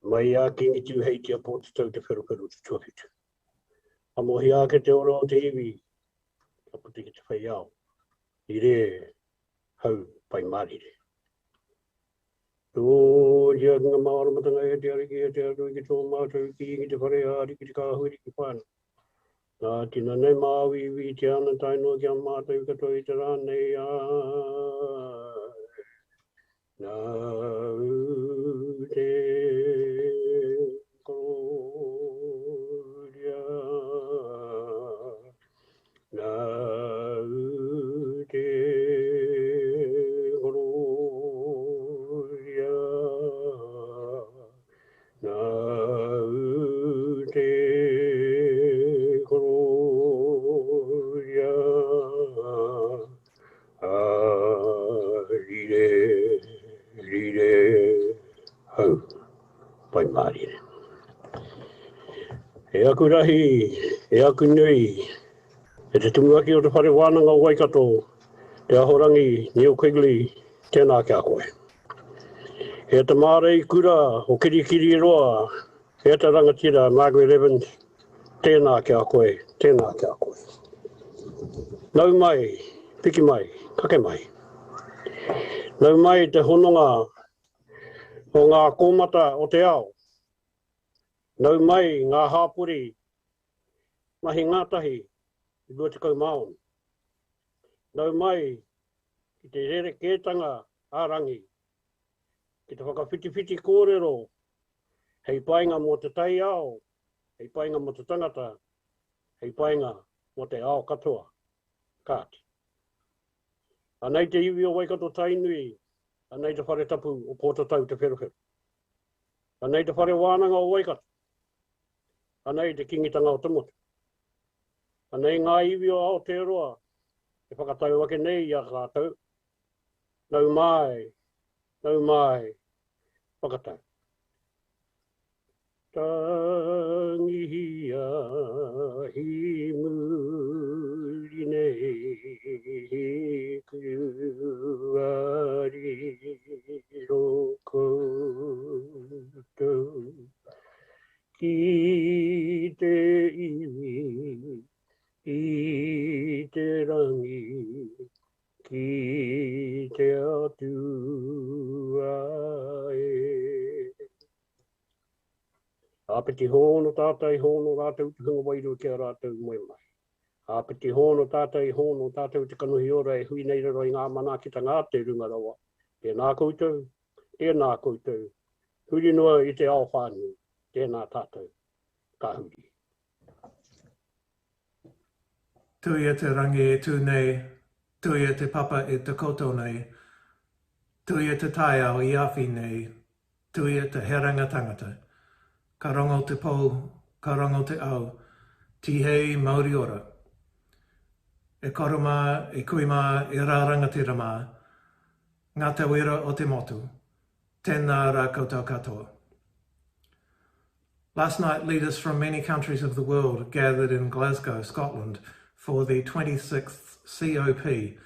mai a kingi tu hei te apoto tau te wheru te tuahitu. A mohi a ke te oro o te iwi, ka puti ki te whai au, I re hau pai marire. Tō ria ngā maora matanga e te ariki e te arui ki tō mātou ki ingi te whare a ariki te kāhui ki whāna. Nā tina nei māwi iwi te ana tainoa ki a mātou katoa I te rānei a. Nā te kōria. Nā te kōria. Nā te kōria. Rire hau pai marire. E aku rahi, e aku nui, e te tumuaki o te whare wānanga o Waikato, te ahorangi Neil Quigley, tēnā kia koe. E te mārei kura o kirikiri roa, e te rangatira Margaret Evans, tēnā kia koe, tēnā kia koe. Nau mai, piki mai, kake mai. Nau mai te hononga o ngā kōmata o te ao. Nau mai ngā hāpuri, mahi ngātahi, I 20 maon. Nau mai ki te rere kētanga ārangi, ki te whakawhitiwhiti kōrero, hei painga mō te tai ao, hei painga mō te tangata, hei painga mō te ao katoa, kāti. Anei te iwi o Waikato tainui, anei te whare tapu o Pōtatau te wheruwheru. Anei te whare wānanga o Waikato. Anei te kingitanga o Tamutu. Anei ngā iwi o Aotearoa, e whakatau ake nei I a kātou. Nau mai, whakatau. Tangihia hi muri nei kuari roko tau. Ki te iwi, I te rangi, ki te atua e. Āpiti hono tātai hono rātou te hunga wairu ki a rātou moe mai. Āpiti hono tātai hono tātou te kanuhi ora e hui nei raro I ngā mana ki ta ngā te runga rawa. Tēnā koutou, tēnā koutou. Huri noa I te ao whānui, tēnā tātou, ka huri. Tui e te rangi e tū nei, tui e te papa e te koto nei, tui e te tai ao I awhi nei, tui e te heranga tangata. Ka rongo te pou, ka rongo te au, tihei Māori ora. E koroma, e kuima, e rārangatira mā, ngā tauira o te motu, tēnā rā koutou katoa. Last night, leaders from many countries of the world gathered in Glasgow, Scotland, for the 26th COP,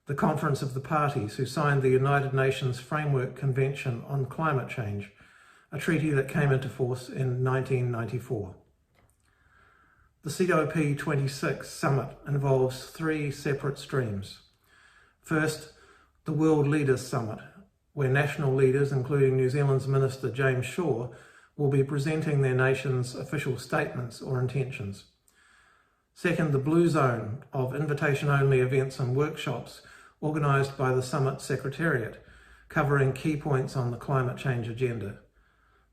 the Conference of the Parties who signed the United Nations Framework Convention on Climate Change, a treaty that came into force in 1994. The COP26 summit involves 3 separate streams. First, the World Leaders Summit, where national leaders, including New Zealand's Minister James Shaw, will be presenting their nation's official statements or intentions. Second, the Blue Zone of invitation-only events and workshops organised by the Summit Secretariat, covering key points on the climate change agenda.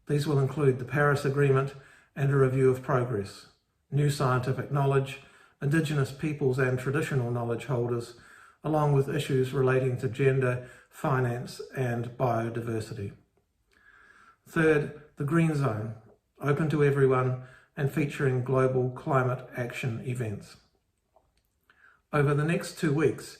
These will include the Paris Agreement and a review of progress, new scientific knowledge, Indigenous peoples and traditional knowledge holders, along with issues relating to gender, finance and biodiversity. Third, the Green Zone, open to everyone and featuring global climate action events. Over the next 2 weeks,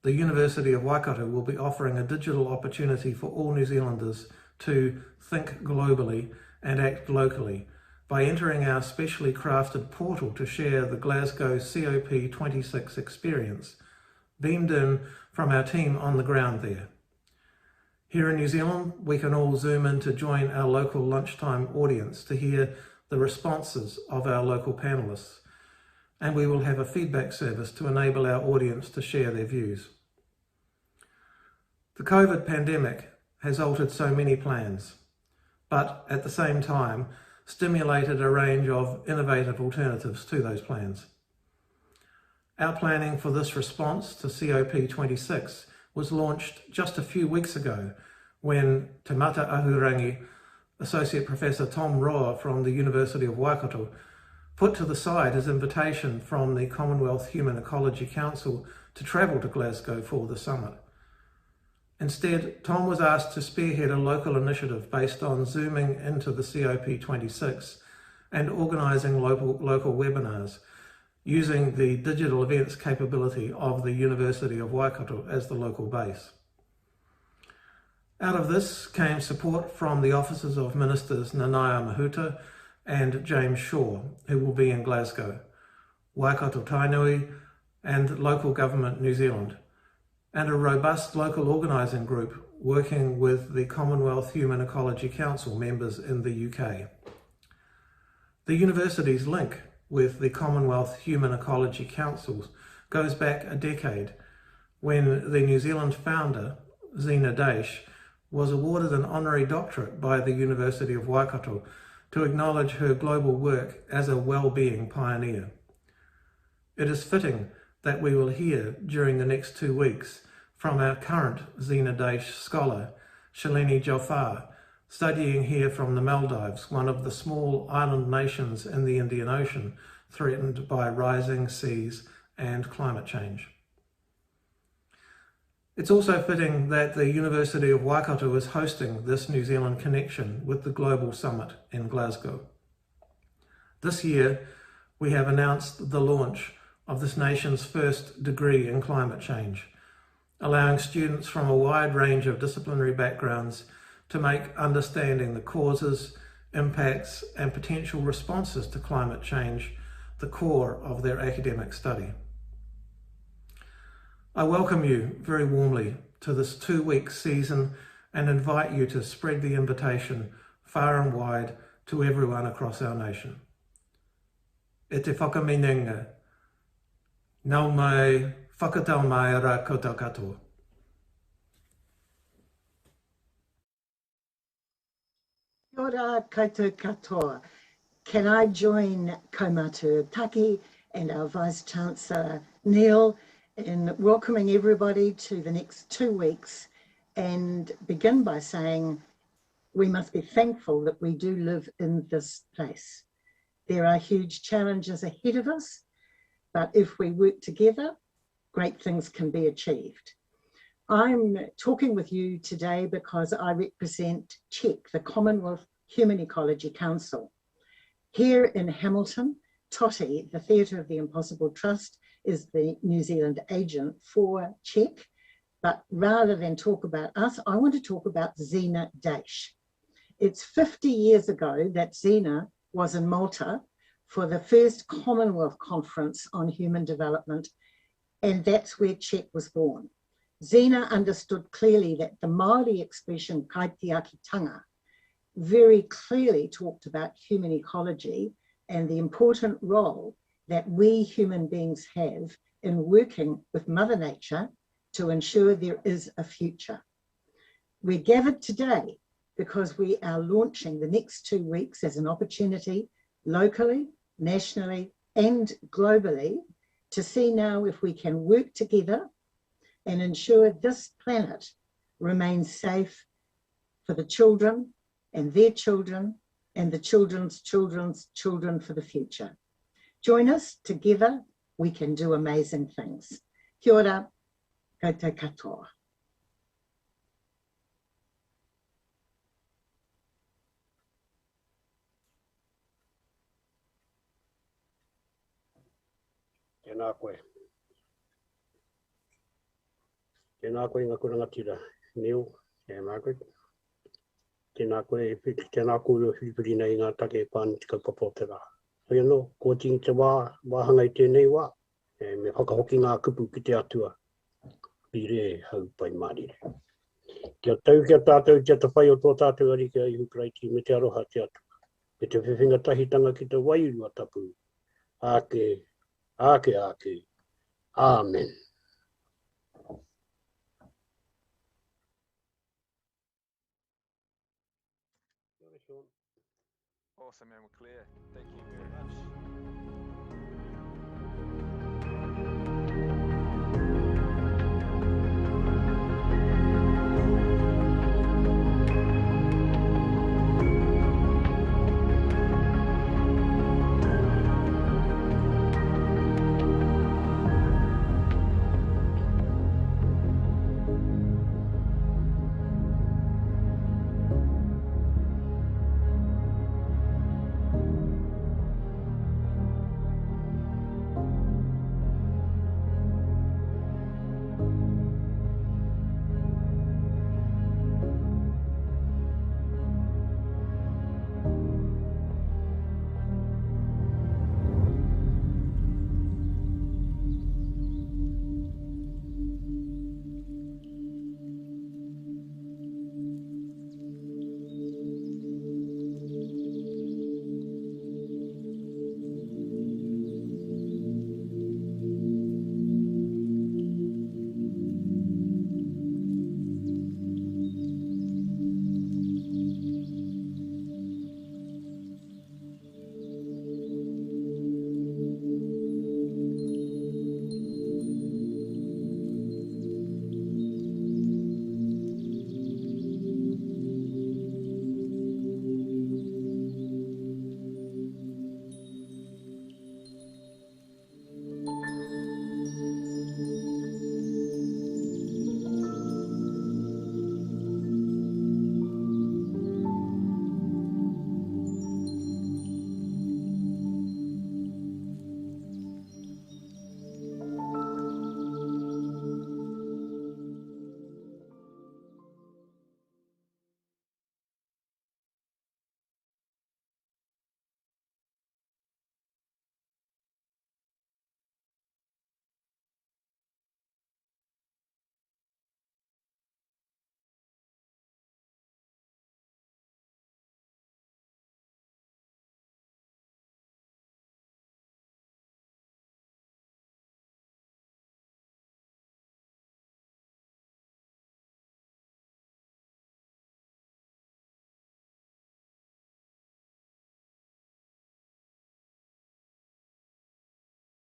the University of Waikato will be offering a digital opportunity for all New Zealanders to think globally and act locally by entering our specially crafted portal to share the Glasgow COP26 experience, beamed in from our team on the ground there. Here in New Zealand, we can all Zoom in to join our local lunchtime audience to hear the responses of our local panellists, and we will have a feedback service to enable our audience to share their views. The COVID pandemic has altered so many plans, but at the same time stimulated a range of innovative alternatives to those plans. Our planning for this response to COP26 was launched just a few weeks ago when Te Mata Ahurangi Associate Professor Tom Roa from the University of Waikato put to the side his invitation from the Commonwealth Human Ecology Council to travel to Glasgow for the summit. Instead, Tom was asked to spearhead a local initiative based on zooming into the COP26 and organising local webinars, using the digital events capability of the University of Waikato as the local base. Out of this came support from the offices of Ministers Nanaia Mahuta and James Shaw, who will be in Glasgow, Waikato Tainui and Local Government New Zealand, and a robust local organising group working with the Commonwealth Human Ecology Council members in the UK. The university's link with the Commonwealth Human Ecology Councils goes back a decade when the New Zealand founder, Zena Daish, was awarded an honorary doctorate by the University of Waikato to acknowledge her global work as a well-being pioneer. It is fitting that we will hear during the next 2 weeks from our current Zena Daish scholar, Shalini Jafar, studying here from the Maldives, one of the small island nations in the Indian Ocean threatened by rising seas and climate change. It's also fitting that the University of Waikato is hosting this New Zealand connection with the Global Summit in Glasgow. This year, we have announced the launch of this nation's first degree in climate change, allowing students from a wide range of disciplinary backgrounds to make understanding the causes, impacts, and potential responses to climate change the core of their academic study. I welcome you very warmly to this 2-week season and invite you to spread the invitation far and wide to everyone across our nation. E te whakaminenga, nau mai whakatau mai rā koutou katoa. Kia ora koutou katoa. Can I join Kaumatu Taki and our Vice-Chancellor Neil in welcoming everybody to the next 2 weeks and begin by saying we must be thankful that we do live in this place. There are huge challenges ahead of us, but if we work together, great things can be achieved. I'm talking with you today because I represent CHEC, the Commonwealth Human Ecology Council. Here in Hamilton, TOTI, the Theatre of the Impossible Trust, is the New Zealand agent for CHEC. But rather than talk about us, I want to talk about Zena Daish. It's 50 years ago that Zena was in Malta for the first Commonwealth Conference on Human Development, and that's where CHEC was born. Zena understood clearly that the Māori expression kaitiakitanga very clearly talked about human ecology and the important role that we human beings have in working with Mother Nature to ensure there is a future. We're gathered today because we are launching the next 2 weeks as an opportunity locally, nationally, and globally to see now if we can work together and ensure this planet remains safe for the children and their children and the children's children's children for the future. Join us, together we can do amazing things. Kia ora, koutou katoa. Tēnā koe. Tēnā koe ngā kurangatira. Neil, e Margaret. Tēnā koe, tēnā koe whipiri nei ngā take pāni tika kapotera. Hoi anō, ko ting te wāhanga I tēnei wā. Me whakahoki ngā kupu ki te atua. I re hau pai marire. Kia tau kia tātou kia te whai o tō tātou arika i hukraiti me te aroha te atu. Me te whiwhinga tahitanga ki te wairua tapu. Ake, ake, ake. Amen. Awesome, and we're clear. Thank you very much.